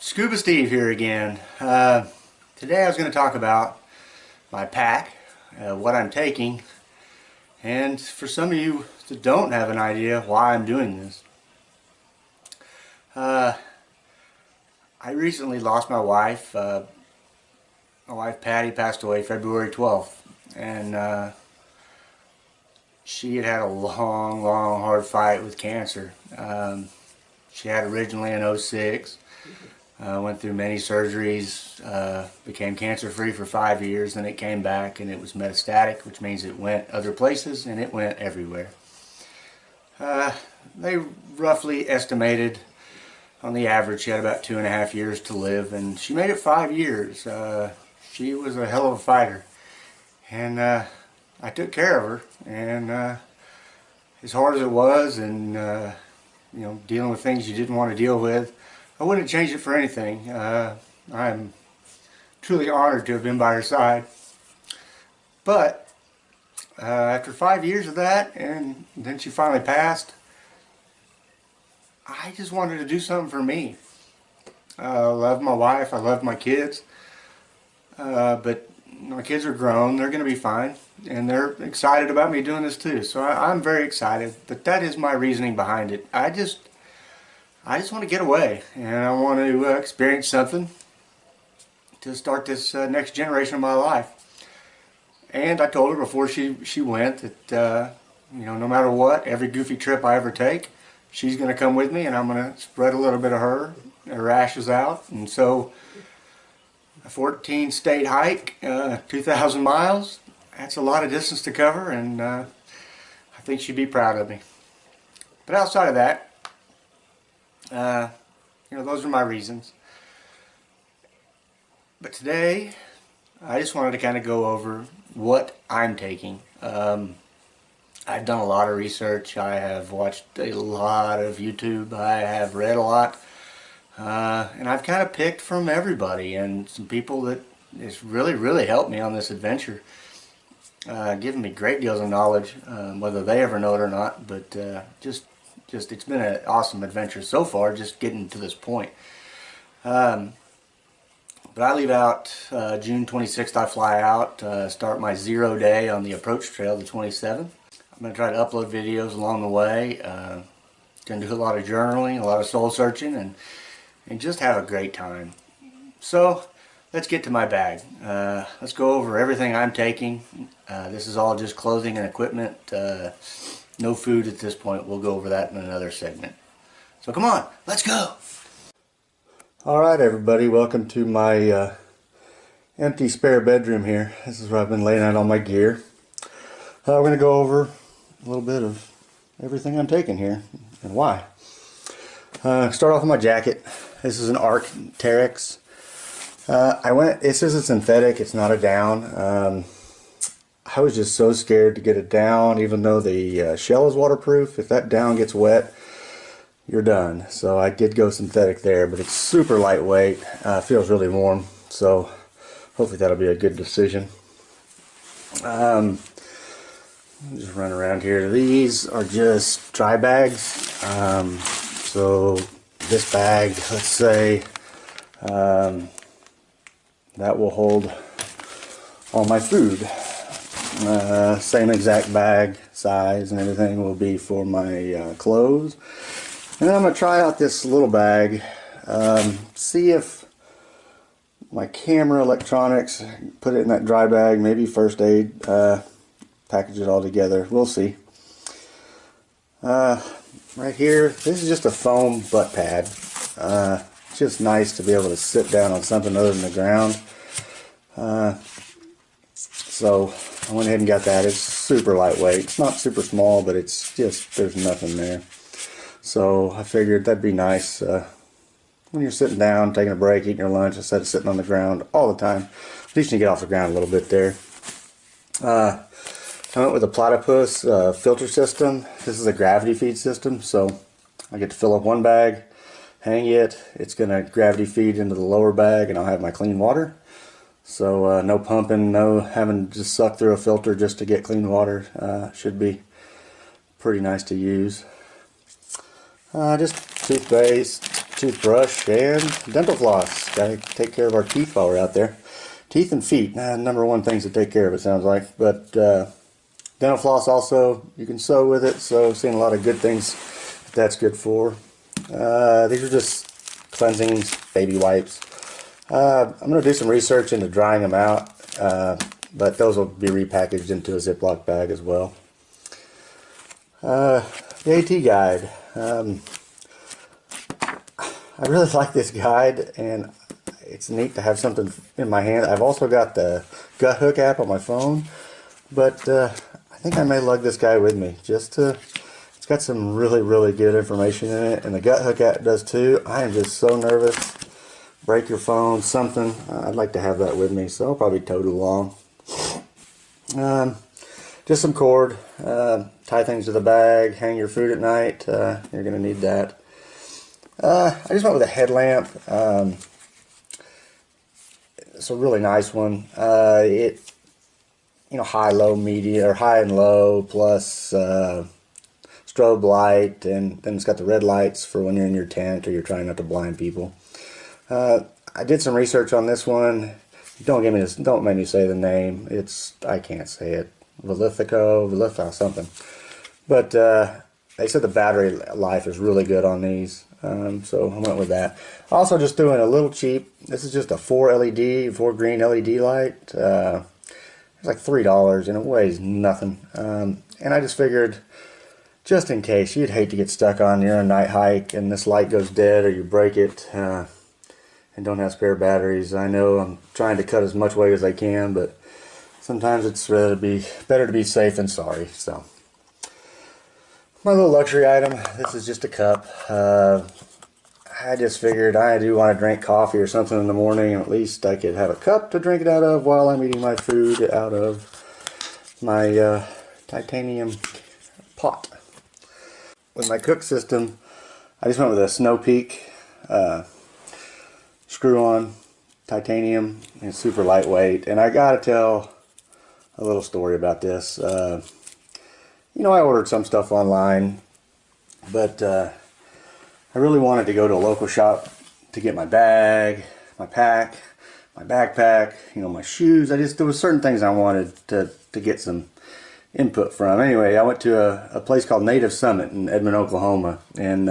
Scuba Steve here again. Today I was going to talk about my pack, what I'm taking, and for some of you that don't have an idea why I'm doing this. I recently lost my wife. My wife Patty passed away February 12th, and she had had a long, hard fight with cancer. She had originally in '06. Went through many surgeries, became cancer-free for 5 years, then it came back and it was metastatic, which means it went other places and it went everywhere. They roughly estimated on the average she had about 2.5 years to live, and she made it 5 years. She was a hell of a fighter, and I took care of her, and as hard as it was, and you know, dealing with things you didn't want to deal with, I wouldn't change it for anything. I'm truly honored to have been by her side. But after 5 years of that, and then she finally passed, I just wanted to do something for me. I love my wife, I love my kids, but my kids are grown, they're going to be fine, and they're excited about me doing this too. So I'm very excited, but that is my reasoning behind it. I just want to get away, and I want to experience something to start this next generation of my life. And I told her before she went that you know, no matter what, every goofy trip I ever take, she's going to come with me, and I'm going to spread a little bit of her ashes out. And so a 14-state hike, 2,000 miles, that's a lot of distance to cover, and I think she'd be proud of me. But outside of that, you know, those are my reasons. But today, I just wanted to kind of go over what I'm taking. I've done a lot of research. I have watched a lot of YouTube. I have read a lot. And I've kind of picked from everybody and some people that has really helped me on this adventure. Given me great deals of knowledge, whether they ever know it or not, but just it's been an awesome adventure so far, just getting to this point. But I leave out June 26th. I fly out, start my 0 day on the approach trail, the 27th. I'm going to try to upload videos along the way. Going to do a lot of journaling, a lot of soul searching, and just have a great time. So let's get to my bag. Let's go over everything I'm taking. This is all just clothing and equipment. No food at this point. We'll go over that in another segment. So come on, let's go! Alright everybody, welcome to my empty spare bedroom here. This is where I've been laying out all my gear. We're going to go over a little bit of everything I'm taking here and why. Start off with my jacket. This is an ARC Terex. It says it's synthetic, it's not a down. I was just so scared to get it down, even though the shell is waterproof. If that down gets wet, you're done. So I did go synthetic there, but it's super lightweight. Feels really warm, so hopefully that'll be a good decision. Just run around here. These are just dry bags. So this bag, let's say, that will hold all my food. Same exact bag size and everything will be for my clothes. And then I'm going to try out this little bag, see if my camera, electronics, put it in that dry bag, maybe first aid, package it all together. We'll see. Right here, this is just a foam butt pad. It's just nice to be able to sit down on something other than the ground. So I went ahead and got that. It's super lightweight. It's not super small, but it's just, there's nothing there. So I figured that'd be nice when you're sitting down, taking a break, eating your lunch, instead of sitting on the ground all the time. At least you get off the ground a little bit there. I went with a platypus filter system. This is a gravity feed system, so I get to fill up one bag, hang it. It's going to gravity feed into the lower bag, and I'll have my clean water. So no pumping, no having to suck through a filter just to get clean water. Should be pretty nice to use. Just toothpaste, toothbrush, and dental floss. Gotta take care of our teeth while we're out there. Teeth and feet, number one things to take care of, it sounds like. But dental floss also, you can sew with it, so seeing a lot of good things that's good for. These are just cleansing baby wipes. I'm going to do some research into drying them out, but those will be repackaged into a Ziploc bag as well. The AT guide. I really like this guide, and it's neat to have something in my hand. I've also got the Gut Hook app on my phone, but I think I may lug this guy with me just to. It's got some really good information in it, and the Gut Hook app does too. I am just so nervous. Break your phone, something. I'd like to have that with me, so I'll probably tote it along. Just some cord. Tie things to the bag. Hang your food at night. You're going to need that. I just went with a headlamp. It's a really nice one. High, low, medium, or high and low, plus strobe light, and then it's got the red lights for when you're in your tent or you're trying not to blind people. I did some research on this one. Don't make me say the name. I can't say it. Velithico, something. But they said the battery life is really good on these, so I went with that. Also, just doing a little cheap. This is just a 4 green LED light. It's like $3, and it weighs nothing. And I just figured, just in case, you'd hate to get stuck on your night hike and this light goes dead or you break it and don't have spare batteries. I know I'm trying to cut as much weight as I can, but sometimes it's better to be safe than sorry. So, my little luxury item. This is just a cup. I just figured I do want to drink coffee or something in the morning, and at least I could have a cup to drink it out of while I'm eating my food out of my titanium pot. With my cook system, I just went with a Snow Peak screw-on titanium, and it's super lightweight. And I gotta tell a little story about this. I ordered some stuff online, but I really wanted to go to a local shop to get my bag, my pack, my backpack, my shoes. There was certain things I wanted to get some input from. Anyway, I went to a place called Native Summit in Edmond, Oklahoma, and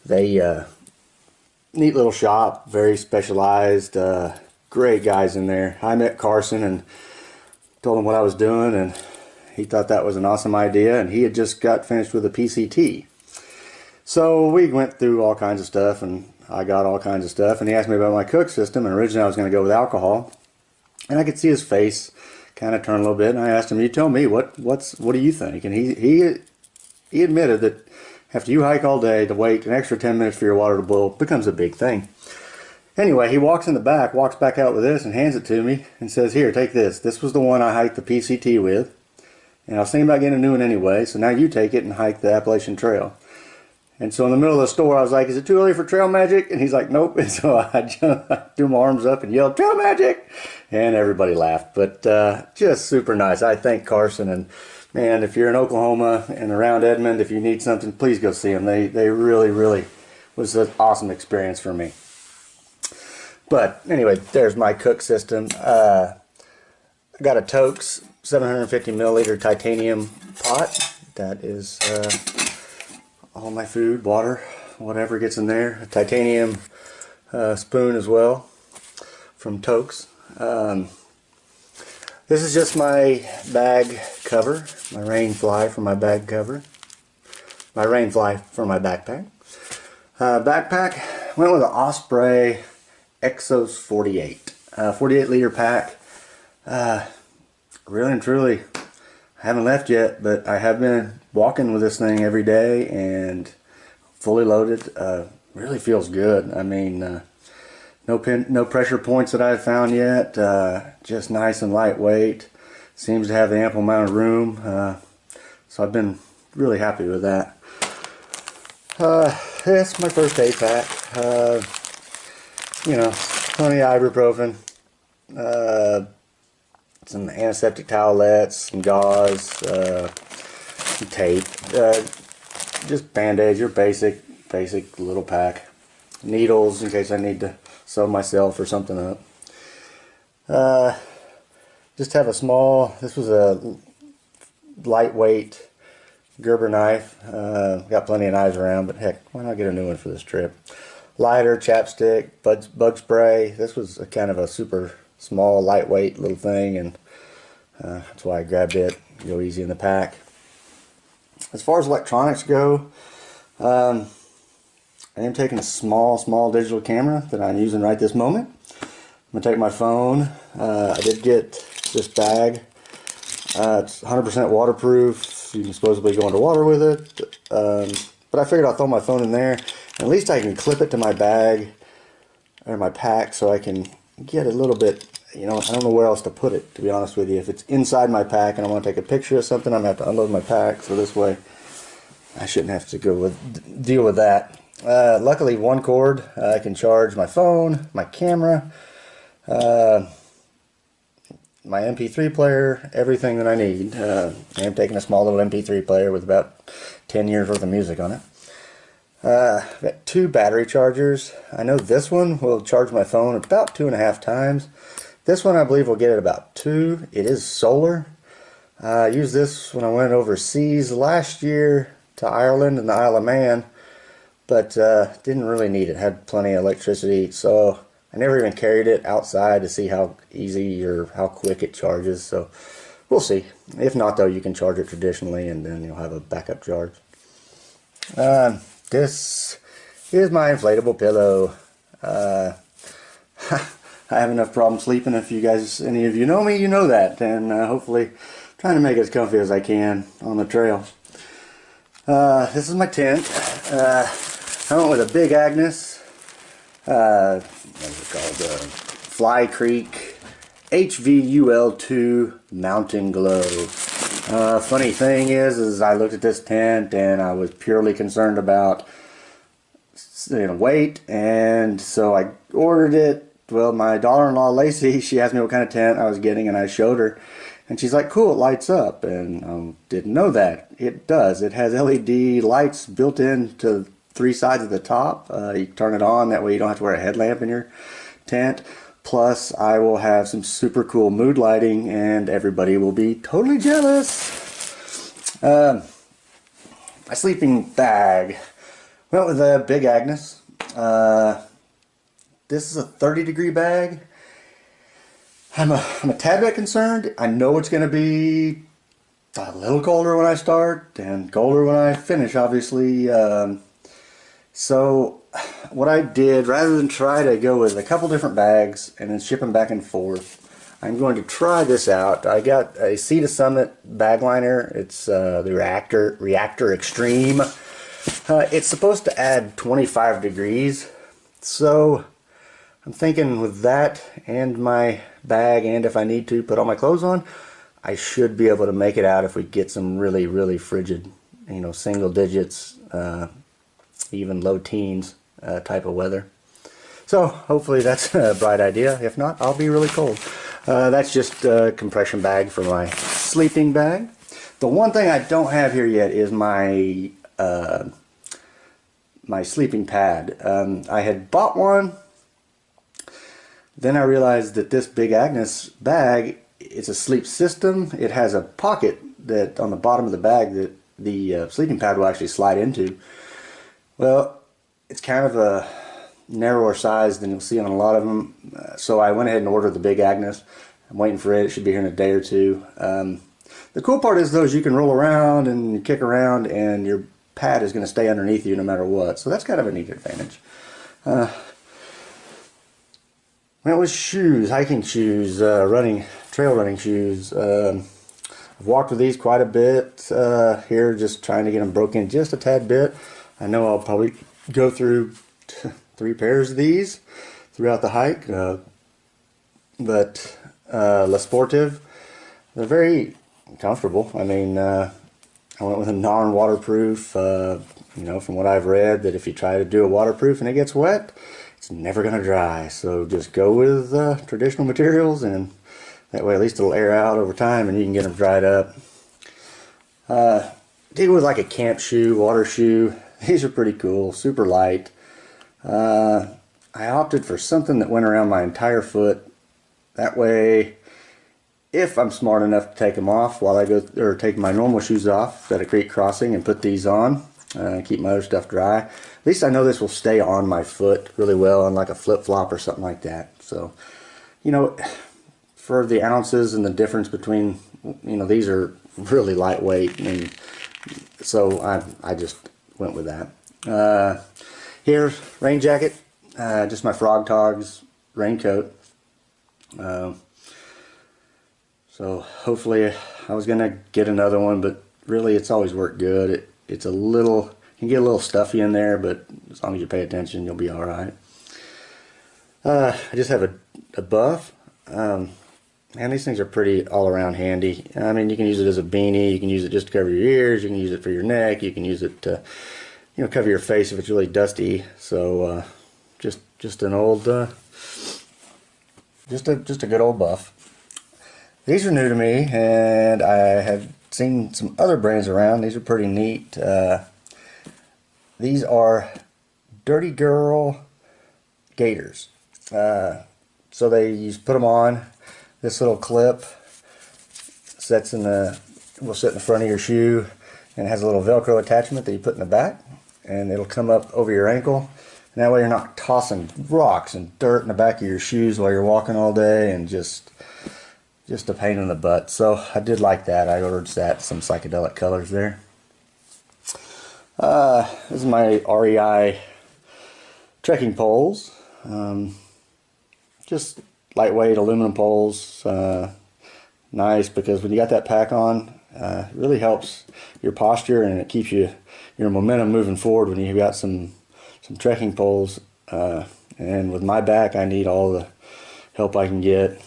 they neat little shop, very specialized, great guys in there. I met Carson and told him what I was doing, and he thought that was an awesome idea, and he had just got finished with a PCT. So we went through all kinds of stuff, and I got all kinds of stuff, and he asked me about my cook system, and originally I was going to go with alcohol, and I could see his face kind of turn a little bit, and I asked him, you tell me, what do you think? And he admitted that after you hike all day, to wait an extra 10 minutes for your water to boil becomes a big thing. Anyway, he walks in the back, walks back out with this, and hands it to me, and says, here, take this. This was the one I hiked the PCT with, and I was thinking about getting a new one anyway, so now you take it and hike the Appalachian Trail. And so in the middle of the store, I was like, is it too early for trail magic? And he's like, nope. And so I threw my arms up and yelled, trail magic! And everybody laughed. But just super nice. I thank Carson. And man, if you're in Oklahoma and around Edmond, if you need something, please go see them. They really was an awesome experience for me. But anyway, there's my cook system. I got a Tokes 750 milliliter titanium pot. That is all my food, water, whatever gets in there. A titanium spoon as well from Tokes. This is just my bag cover, my rain fly for my bag cover, my rain fly for my backpack. Backpack, went with an Osprey Exos 48, 48 liter pack. Really and truly, I haven't left yet, but I have been walking with this thing every day and fully loaded. Really feels good. I mean, no pressure points that I've found yet. Just nice and lightweight. Seems to have the ample amount of room. So I've been really happy with that. It's my first aid pack. Plenty of ibuprofen. Some antiseptic towelettes, some gauze, some tape, just band-aids, your basic little pack. needles in case I need to sew myself or something up. Just have a small, this was a lightweight Gerber knife. Got plenty of knives around, but heck, why not get a new one for this trip? Lighter, chapstick, bug spray. This was a kind of a super small, lightweight little thing, and that's why I grabbed it. Go easy in the pack. As far as electronics go, I am taking a small digital camera that I'm using right this moment. I'm going to take my phone. I did get this bag. It's 100% waterproof. You can supposedly go underwater with it. But I figured I'll throw my phone in there. And at least I can clip it to my bag or my pack so I can get a little bit, you know, I don't know where else to put it, to be honest with you. If it's inside my pack and I want to take a picture of something, I'm going to have to unload my pack. So this way I shouldn't have to deal with that. Luckily, one cord, I can charge my phone, my camera, my MP3 player, everything that I need. I'm taking a small little MP3 player with about 10 years worth of music on it. I've got 2 battery chargers. I know this one will charge my phone about 2.5 times. This one I believe will get it about 2. It is solar. I used this when I went overseas last year to Ireland and the Isle of Man, but didn't really need it. Had plenty of electricity, so I never even carried it outside to see how easy or how quick it charges. So we'll see. If not, though, you can charge it traditionally, and then you'll have a backup charge. This is my inflatable pillow. I have enough problem sleeping. If you guys, any of you know me, you know that. And hopefully trying to make it as comfy as I can on the trail. This is my tent. I went with a Big Agnes. What is it called? Fly Creek HVUL2 Mountain Glow. Funny thing is I looked at this tent and I was purely concerned about, you know, weight, and so I ordered it. Well, my daughter-in-law Lacey, she asked me what kind of tent I was getting, and I showed her, and she's like, "Cool, it lights up." And didn't know that it does. It has LED lights built into 3 sides of the top. You turn it on, that way you don't have to wear a headlamp in your tent. Plus, I will have some super cool mood lighting, and everybody will be totally jealous. My sleeping bag. Went with a Big Agnes. This is a 30-degree bag. I'm a tad bit concerned. I know it's going to be a little colder when I start, and colder when I finish, obviously. So what I did, rather than try to go with a couple different bags and then ship them back and forth, I'm going to try this out. I got a Sea to Summit bag liner. It's the Reactor Extreme. It's supposed to add 25 degrees. So I'm thinking with that and my bag, and if I need to put all my clothes on, I should be able to make it out if we get some really, really frigid, you know, single digits, even low teens type of weather. So hopefully that's a bright idea. If not, I'll be really cold. That's just a compression bag for my sleeping bag. The one thing I don't have here yet is my my sleeping pad. I had bought one. Then I realized that this Big Agnes bag, it's a sleep system. It has a pocket that on the bottom of the bag that the sleeping pad will actually slide into. Well, it's kind of a narrower size than you'll see on a lot of them. So I went ahead and ordered the Big Agnes. I'm waiting for it. It should be here in a day or 2. The cool part is, though, is you can roll around and kick around, and your pad is going to stay underneath you no matter what. So that's kind of a neat advantage. Went with shoes, hiking shoes, trail running shoes. I've walked with these quite a bit here, just trying to get them broken just a tad bit. I know I'll probably go through 3 pairs of these throughout the hike, but La Sportive, they're very comfortable. I mean, I went with a non-waterproof, you know, from what I've read, that if you try to do a waterproof and it gets wet, it's never going to dry. So just go with traditional materials, and that way at least it'll air out over time and you can get them dried up. Deal with like a camp shoe, water shoe. These are pretty cool, super light. I opted for something that went around my entire foot. That way, if I'm smart enough to take them off while I go, or take my normal shoes off at a creek crossing and put these on, keep my other stuff dry, at least I know this will stay on my foot really well, on like a flip-flop or something like that. So, you know, for the ounces and the difference between, you know, these are really lightweight, and so I just went with that. Here's rain jacket, just my Frog Togs raincoat. So hopefully, I was gonna get another one, but really it's always worked good. It's a little, you can get a little stuffy in there, but as long as you pay attention, you'll be all right. I just have a buff. Man, these things are pretty all around handy. I mean, you can use it as a beanie, you can use it just to cover your ears, you can use it for your neck, you can use it to, you know, cover your face if it's really dusty. So just an old, just a good old buff. These are new to me, and I have seen some other brands around. These are pretty neat. These are Dirty Girl gaiters. So you put them on. This little clip sets will sit in the front of your shoe, and it has a little Velcro attachment that you put in the back, and it'll come up over your ankle. And that way you're not tossing rocks and dirt in the back of your shoes while you're walking all day, and just a pain in the butt. So I did like that. I ordered that, some psychedelic colors there. This is my REI trekking poles. Just lightweight aluminum poles. Nice, because when you got that pack on, it really helps your posture, and it keeps your momentum moving forward when you've got some trekking poles. And with my back, I need all the help I can get.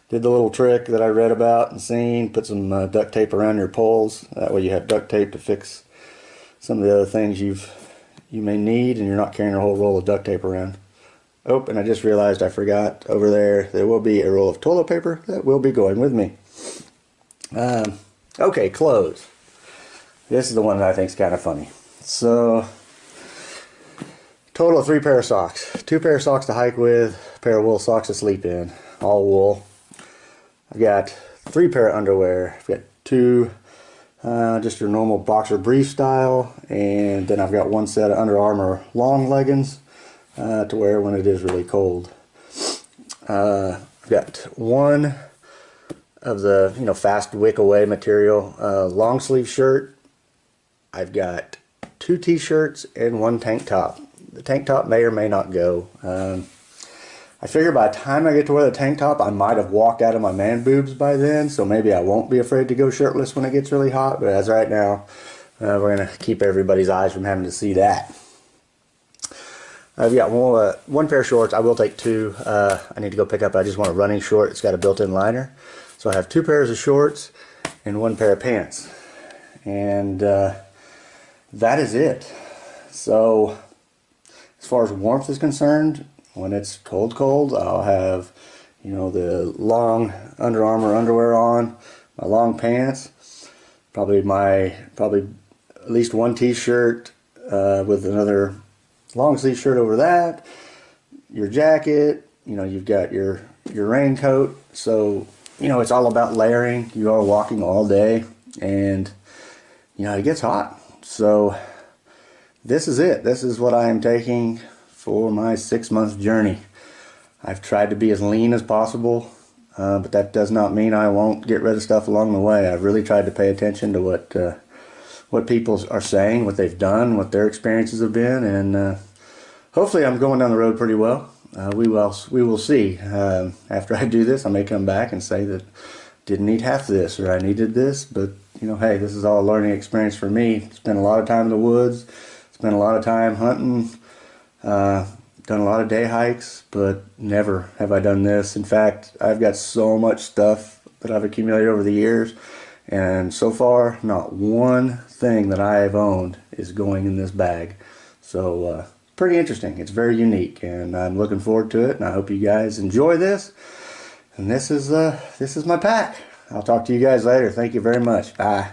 Did the little trick that I read about and seen, put some duct tape around your poles. That way you have duct tape to fix some of the other things you may need, and you're not carrying a whole roll of duct tape around. Oh, and I just realized I forgot over there will be a roll of toilet paper that will be going with me. Okay, clothes. This is the one that I think is kind of funny. So, total of 3 pair of socks. 2 pair of socks to hike with, a pair of wool socks to sleep in, all wool. I've got 3 pair of underwear. I've got 2 just your normal boxer brief style, and then I've got 1 set of Under Armour long leggings to wear when it is really cold. I've got 1 of the fast wick away material long sleeve shirt. I've got 2 t-shirts and 1 tank top. The tank top may or may not go. I figure by the time I get to wear the tank top, I might have walked out of my man boobs by then, so maybe I won't be afraid to go shirtless when it gets really hot. But as right now, we're going to keep everybody's eyes from having to see that. I've got 1 pair of shorts. I will take 2. I need to go pick up. I just want a running short. It's got a built-in liner. So I have 2 pairs of shorts and 1 pair of pants. And that is it. So as far as warmth is concerned, when it's cold, I'll have, the long Under Armour underwear on, my long pants, probably at least 1 t-shirt with another long sleeve shirt over that, your jacket, you've got your raincoat. So, it's all about layering. You are walking all day, and, it gets hot. So this is it. This is what I am taking for my 6-month journey. I've tried to be as lean as possible, but that does not mean I won't get rid of stuff along the way. I've really tried to pay attention to what people are saying, what they've done, what their experiences have been, and hopefully I'm going down the road pretty well. We will see. After I do this, I may come back and say that didn't need half this, or I needed this, but hey, this is all a learning experience for me. Spent a lot of time in the woods, spent a lot of time hunting, done a lot of day hikes, but never have I done this. In fact, I've got so much stuff that I've accumulated over the years, and so far, not one thing that I have owned is going in this bag. So, pretty interesting. It's very unique, and I'm looking forward to it, and I hope you guys enjoy this. And this is my pack. I'll talk to you guys later. Thank you very much. Bye.